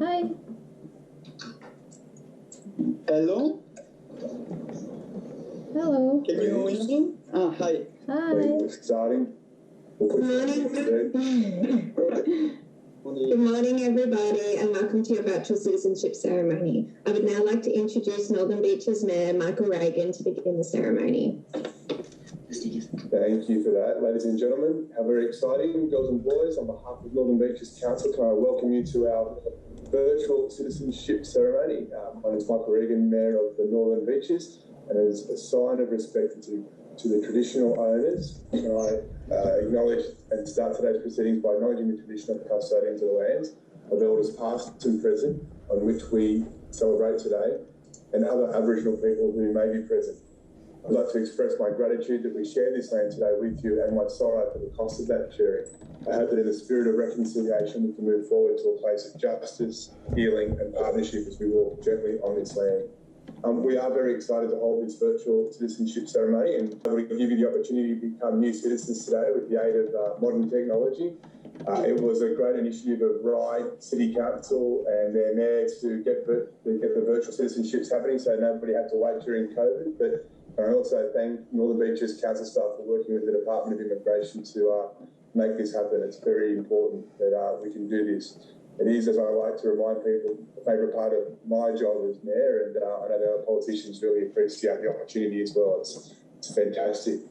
Hi. Hello? Hello. Can you hear me? Hi. Hi. Starting. Good morning, everybody, and welcome to your virtual citizenship ceremony. I would now like to introduce Northern Beaches Mayor Michael Regan to begin the ceremony. Thank you for that, ladies and gentlemen. How very exciting, girls and boys. On behalf of Northern Beaches Council, can I welcome you to our virtual citizenship ceremony. My name is Michael Regan, Mayor of the Northern Beaches, and as a sign of respect to the traditional owners, can I acknowledge and start today's proceedings by acknowledging the traditional custodians of the lands of elders past and present on which we celebrate today, and other Aboriginal people who may be present. I'd like to express my gratitude that we share this land today with you and my sorrow for the cost of that sharing. I hope that in the spirit of reconciliation we can move forward to a place of justice, healing and partnership as we walk gently on this land. We are very excited to hold this virtual citizenship ceremony and we give you the opportunity to become new citizens today with the aid of modern technology. It was a great initiative of Ryde City Council and their mayor to get the virtual citizenships happening so nobody had to wait during COVID. But I also thank Northern Beaches Council staff for working with the Department of Immigration to make this happen. It's very important that we can do this. It is, as I like to remind people, the favourite part of my job as mayor, and I know the other politicians really appreciate the opportunity as well. It's fantastic.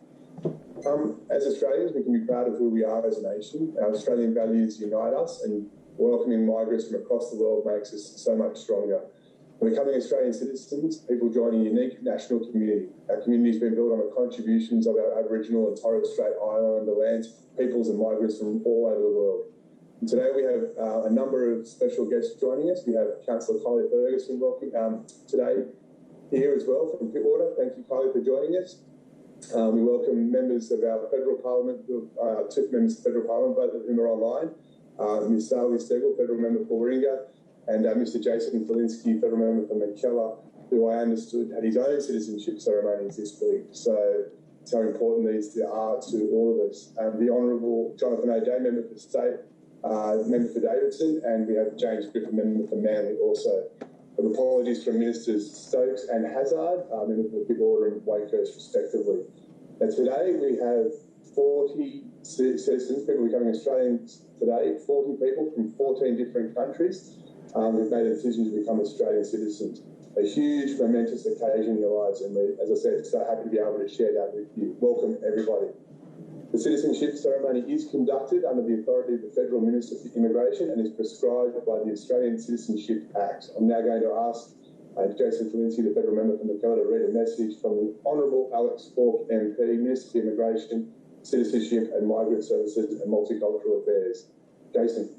As Australians, we can be proud of who we are as a nation. Our Australian values unite us, and welcoming migrants from across the world makes us so much stronger. Becoming Australian citizens, people join a unique national community. Our community has been built on the contributions of our Aboriginal and Torres Strait Islander lands, peoples and migrants from all over the world. And today we have a number of special guests joining us. We have Councillor Kylie Ferguson today here as well from Pittwater. Thank you, Kylie, for joining us. We welcome members of our federal parliament, two members of federal parliament, both of whom are online. Ms. Zali Steggall, federal member for Warringah, and Mr. Falinski, federal member for Mackellar, who I understood had his own citizenship ceremonies this week. So it's how important these are to all of us. The Honourable Jonathan O'Day, member for State, member for Davidson, and we have James Griffin, member for Manly also. With apologies from Ministers Stokes and Hazard, member for Pittwater and Wakehurst respectively. Now today we have 40 citizens, people becoming Australians today, 40 people from 14 different countries who've made a decision to become Australian citizens. A huge, momentous occasion in your lives, and we, as I said, so happy to be able to share that with you. Welcome, everybody. The citizenship ceremony is conducted under the authority of the Federal Minister for Immigration and is prescribed by the Australian Citizenship Act. I'm now going to ask Jason Falinski, the Federal Member for Mackellar, to read a message from the Honourable Alex Falk MP, Minister for Immigration, Citizenship and Migrant Services and Multicultural Affairs. Jason.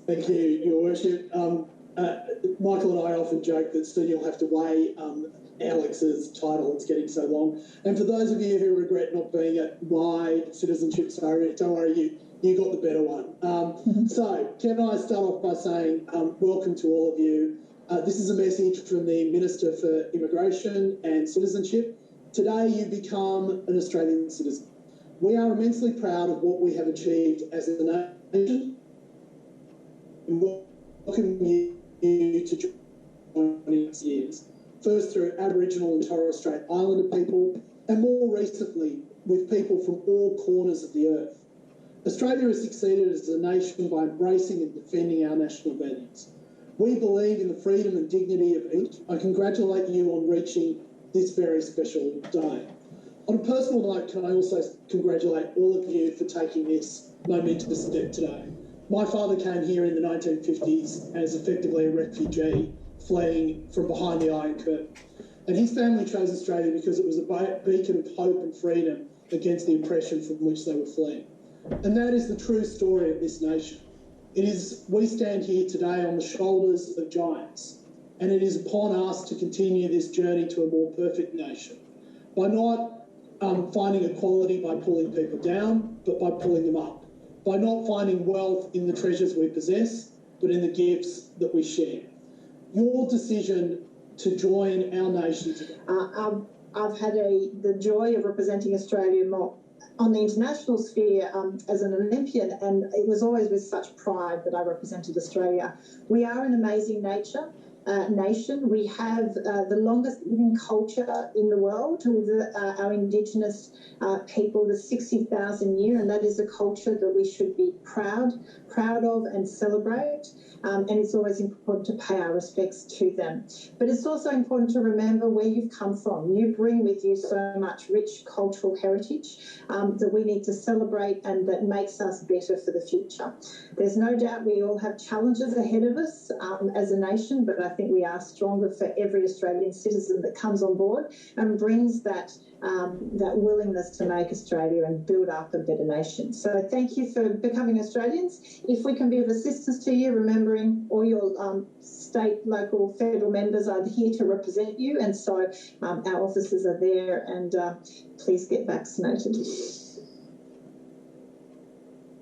Thank you, Your Worship. Michael and I often joke that soon you'll have to weigh Alex's title. It's getting so long. And for those of you who regret not being at my citizenship ceremony, don't worry, you got the better one. So can I start off by saying welcome to all of you. This is a message from the Minister for Immigration and Citizenship. Today you become an Australian citizen. We are immensely proud of what we have achieved as a nation. And welcome you to join us years. First through Aboriginal and Torres Strait Islander people, and more recently with people from all corners of the earth. Australia has succeeded as a nation by embracing and defending our national values. We believe in the freedom and dignity of each. I congratulate you on reaching this very special day. On a personal note, can I also congratulate all of you for taking this momentous step today. My father came here in the 1950s as effectively a refugee fleeing from behind the Iron Curtain. And his family chose Australia because it was a beacon of hope and freedom against the oppression from which they were fleeing. And that is the true story of this nation. We stand here today on the shoulders of giants, and it is upon us to continue this journey to a more perfect nation by not finding equality by pulling people down, but by pulling them up. By not finding wealth in the treasures we possess, but in the gifts that we share. Your decision to join our nation today. I've had the joy of representing Australia on the international sphere as an Olympian, and it was always with such pride that I represented Australia. We are an amazing nation. We have the longest living culture in the world with our Indigenous people, the 60,000 year, and that is a culture that we should be proud of and celebrate. And it's always important to pay our respects to them. But it's also important to remember where you've come from. You bring with you so much rich cultural heritage that we need to celebrate and that makes us better for the future. There's no doubt we all have challenges ahead of us as a nation, but I think we are stronger for every Australian citizen that comes on board and brings that willingness to make Australia and build up a better nation. So thank you for becoming Australians. If we can be of assistance to you, remembering all your state, local, federal members are here to represent you, and so our officers are there, and please get vaccinated.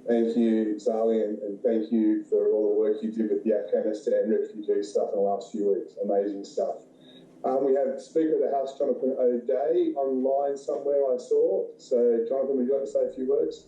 Thank you, Zali, and thank you for all the work you did with the Afghanistan refugee stuff in the last few weeks. Amazing stuff. We have Speaker of the House, Jonathan O'Dea, online somewhere I saw. So, Jonathan, would you like to say a few words?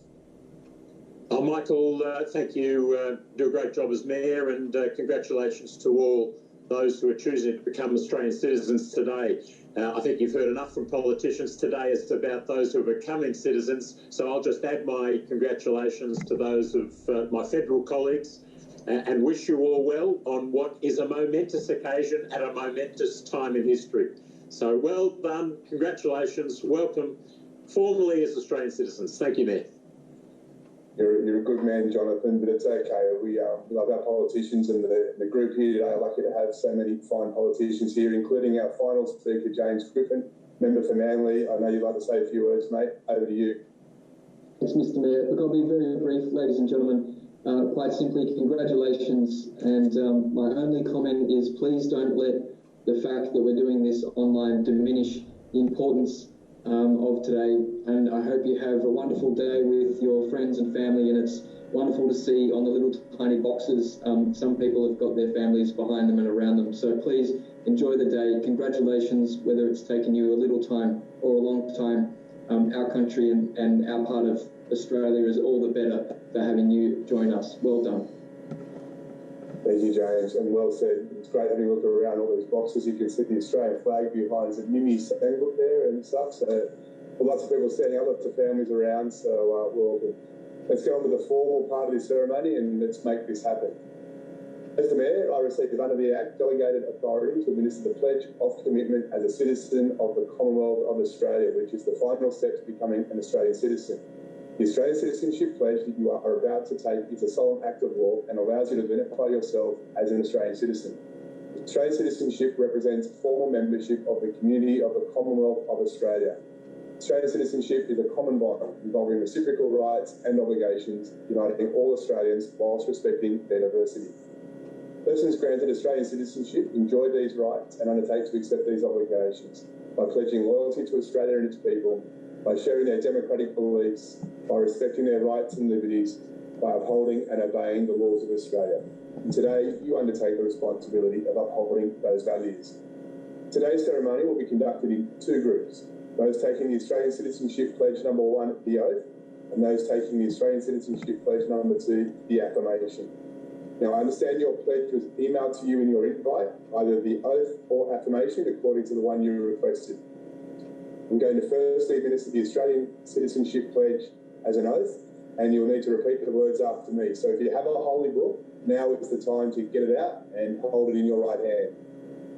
Michael, thank you. Do a great job as Mayor, and congratulations to all those who are choosing to become Australian citizens today. I think you've heard enough from politicians today as to about those who are becoming citizens, so I'll just add my congratulations to those of my federal colleagues and wish you all well on what is a momentous occasion at a momentous time in history. So well done, congratulations, welcome formally as Australian citizens. Thank you, Mayor. You're a good man, Jonathan, but it's okay. We love our politicians, and the group here today are lucky to have so many fine politicians here, including our final speaker, James Griffin, member for Manly. I know you'd like to say a few words, mate. Over to you. Thanks, Mr. Mayor. Look, I'll be very brief, ladies and gentlemen. Quite simply, congratulations. And my only comment is please don't let the fact that we're doing this online diminish the importance of today, and I hope you have a wonderful day with your friends and family, and it's wonderful to see on the little tiny boxes some people have got their families behind them and around them, so please enjoy the day. Congratulations, whether it's taken you a little time or a long time. Our country and our part of Australia is all the better for having you join us. Well done. Thank you, James, and well said. It's great having a look around all those boxes. You can see the Australian flag behind us, Mimi Steggall there and stuff. So lots of people standing up, lots of families around. So let's get on with the formal part of this ceremony and let's make this happen. As the Mayor, I received under the Act delegated authority to administer the Pledge of Commitment as a citizen of the Commonwealth of Australia, which is the final step to becoming an Australian citizen. The Australian Citizenship Pledge that you are about to take is a solemn act of law and allows you to identify yourself as an Australian citizen. Australian citizenship represents formal membership of the community of the Commonwealth of Australia. Australian citizenship is a common bond involving reciprocal rights and obligations, uniting all Australians whilst respecting their diversity. Persons granted Australian citizenship enjoy these rights and undertake to accept these obligations by pledging loyalty to Australia and its people, by sharing their democratic beliefs, by respecting their rights and liberties, by upholding and obeying the laws of Australia. And today, you undertake the responsibility of upholding those values. Today's ceremony will be conducted in two groups, those taking the Australian Citizenship Pledge number 1, the oath, and those taking the Australian Citizenship Pledge number 2, the affirmation. Now, I understand your pledge was emailed to you in your invite, either the oath or affirmation, according to the one you requested. I'm going to firstly administer the Australian Citizenship Pledge as an oath, and you'll need to repeat the words after me. So if you have a holy book, now is the time to get it out and hold it in your right hand.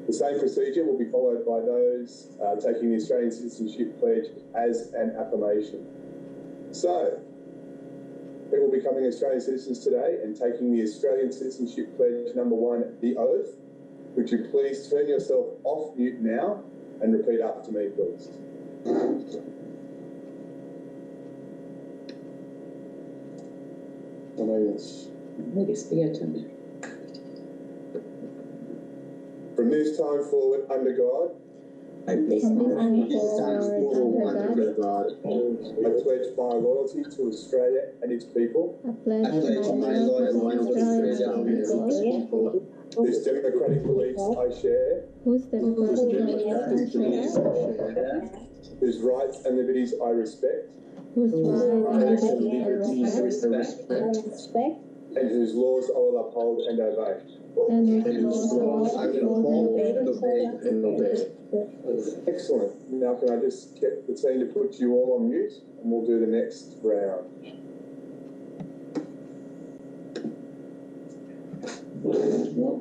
The same procedure will be followed by those taking the Australian Citizenship Pledge as an affirmation. So, people becoming Australian citizens today and taking the Australian Citizenship Pledge number 1, the oath, would you please turn yourself off mute now and repeat after me, please. From this time forward, under God, I pledge my loyalty to Australia and its people. Whose democratic beliefs I share. Whose rights and liberties I respect. rights and liberties and respect, and whose laws I will uphold and obey. Excellent. Now can I just get the team to put you all on mute and we'll do the next round.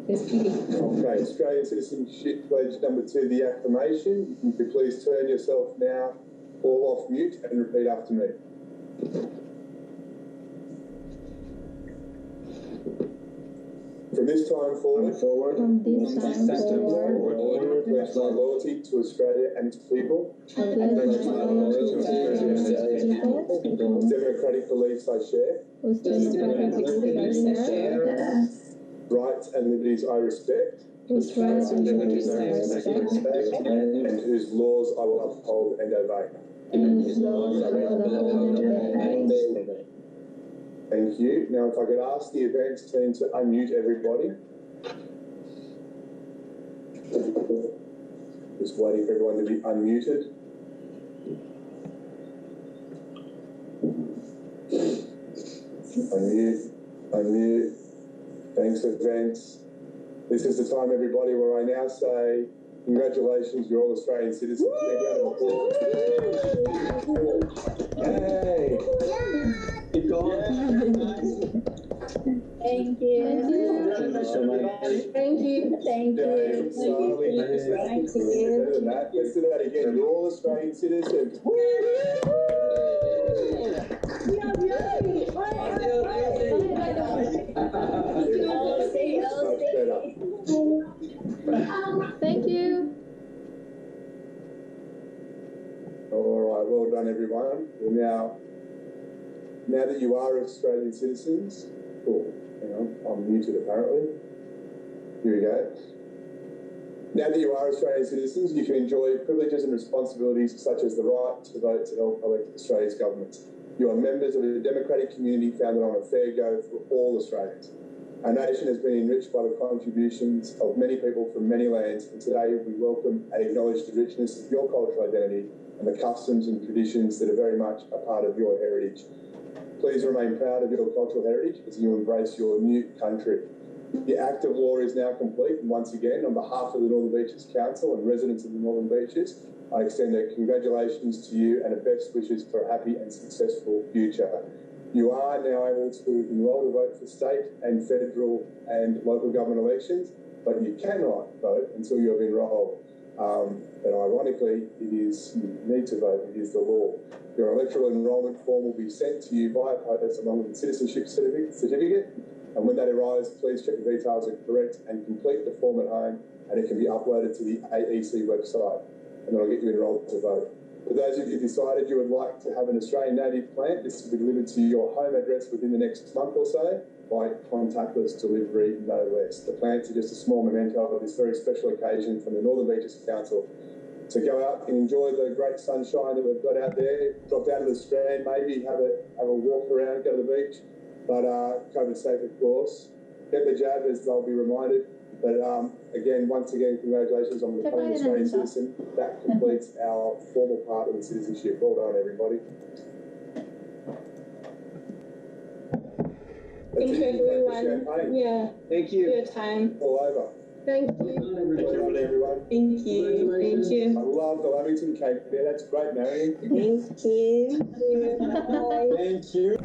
Okay, Australian Citizenship Pledge number 2, the Affirmation. You can please turn yourself now all off mute and repeat after me. From this time forward, I pledge my loyalty to Australia and its people, democratic beliefs I share, rights and liberties I respect, and whose laws I will uphold and obey. Thank you. Now, if I could ask the events team to unmute everybody. Just waiting for everyone to be unmuted. Unmute. Thanks, events. This is the time, everybody, where I now say, congratulations, you're all Australian citizens. Yay! Keep going. Thank you. Thank you. Thank you. Thank you. Let's do that again. You're all Australian citizens. Thank you. All right, well done, everyone. Well, now that you are Australian citizens, hang on, I'm muted apparently. Here we go. Now that you are Australian citizens, you can enjoy privileges and responsibilities such as the right to vote to help elect Australia's government. You are members of a democratic community founded on a fair go for all Australians. Our nation has been enriched by the contributions of many people from many lands, and today we welcome and acknowledge the richness of your cultural identity and the customs and traditions that are very much a part of your heritage. Please remain proud of your cultural heritage as you embrace your new country. The Act of Law is now complete, and once again, on behalf of the Northern Beaches Council and residents of the Northern Beaches, I extend a congratulations to you and a best wishes for a happy and successful future. You are now able to enrol to vote for state and federal and local government elections, but you cannot vote until you have enrolled. But ironically, you need to vote. It is the law. Your electoral enrolment form will be sent to you via post along with the citizenship certificate. And when that arrives, please check the details are correct and complete the form at home, and it can be uploaded to the AEC website, and that'll get you enrolled to vote. For those of you who decided you would like to have an Australian native plant, this will be delivered to your home address within the next month or so by contactless delivery, no less. The plants are just a small memento of this very special occasion from the Northern Beaches Council. So go out and enjoy the great sunshine that we've got out there. Drop down to the Strand, maybe have a walk around, go to the beach. But COVID safe, of course. Get the jab, as they'll be reminded. But again, once again, congratulations on becoming an Australian citizen. That completes our formal part of the citizenship. Well done, everybody. Thank you, everyone. Yeah. Thank you. For your time. All over. Thank you. Well done, everyone. Thank you. Thank you. I love the Lamington cake there. That's great, Marion. Thank you. Thank you.